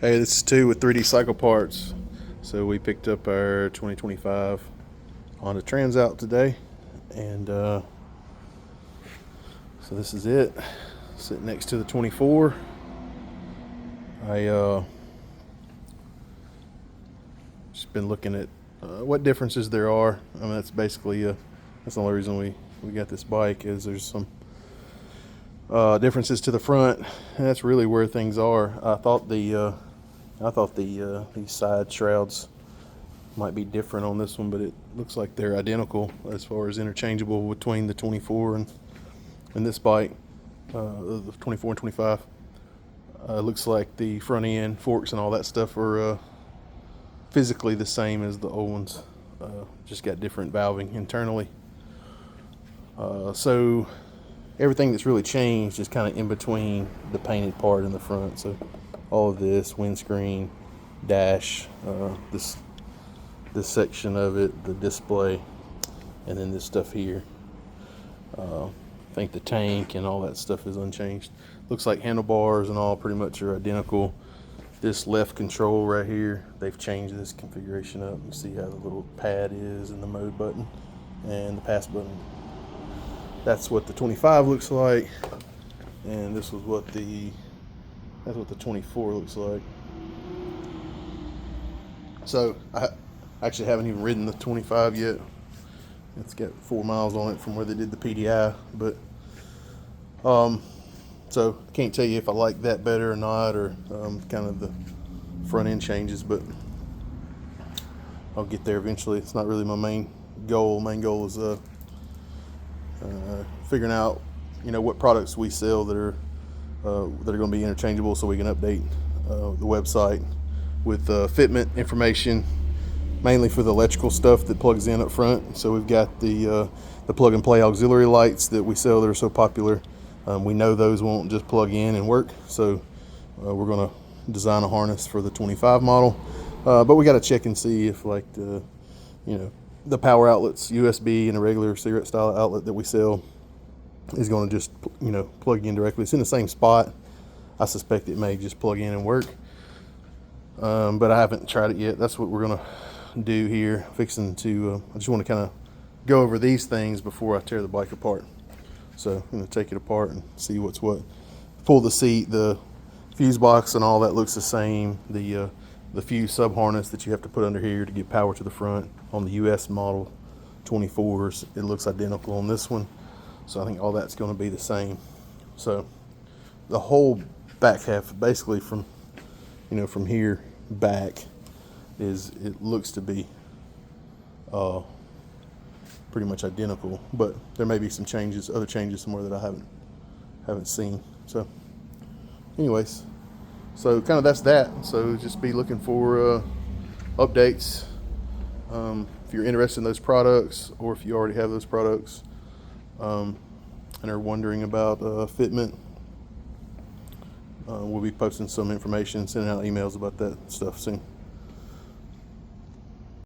Hey, this is 2 with 3D Cycle Parts. So we picked up our 2025 Honda Transalp today, and so this is it, sitting next to the 24. I just been looking at what differences there are. I mean, that's basically that's the only reason we got this bike, is there's some differences to the front, and that's really where things are. I thought the these side shrouds might be different on this one, but it looks like they're identical as far as interchangeable between the 24 and this bike, the 24 and 25. Looks like the front end forks and all that stuff are physically the same as the old ones, just got different valving internally. So everything that's really changed is kind of in between the painted part in the front. So all of this, windscreen, dash, this section of it, the display, and then this stuff here. I think the tank and all that stuff is unchanged. Looks like handlebars and all pretty much are identical. This left control right here, they've changed this configuration up. You see how the little pad is and the mode button and the pass button. That's what the 25 looks like, and this was what that's what the 24 looks like. So I actually haven't even ridden the 25 yet. It's got 4 miles on it from where they did the PDI, but so I can't tell you if I like that better or not, or kind of the front end changes, but I'll get there eventually. It's not really my main goal. Main goal is figuring out, what products we sell that are going to be interchangeable, so we can update the website with fitment information, mainly for the electrical stuff that plugs in up front. So we've got the plug and play auxiliary lights that we sell that are so popular. We know those won't just plug in and work, so we're going to design a harness for the 25 model. But we got to check and see if, like, the power outlets, USB and a regular cigarette style outlet that we sell, is going to just plug in directly. It's in the same spot. I suspect it may just plug in and work, but I haven't tried it yet. That's what we're going to do here. Fixing to I just want to kind of go over these things before I tear the bike apart. So I'm going to take it apart and see what's what. Pull the seat, the fuse box and all that looks the same. The fuse sub harness that you have to put under here to get power to the front on the US model 24s, it looks identical on this one. So I think all that's going to be the same. So the whole back half, basically from here back, it looks to be pretty much identical, but there may be some changes, other changes somewhere that I haven't seen. So anyways, so kind of that's that. So just be looking for updates if you're interested in those products, or if you already have those products and are wondering about fitment. We'll be posting some information, sending out emails about that stuff soon.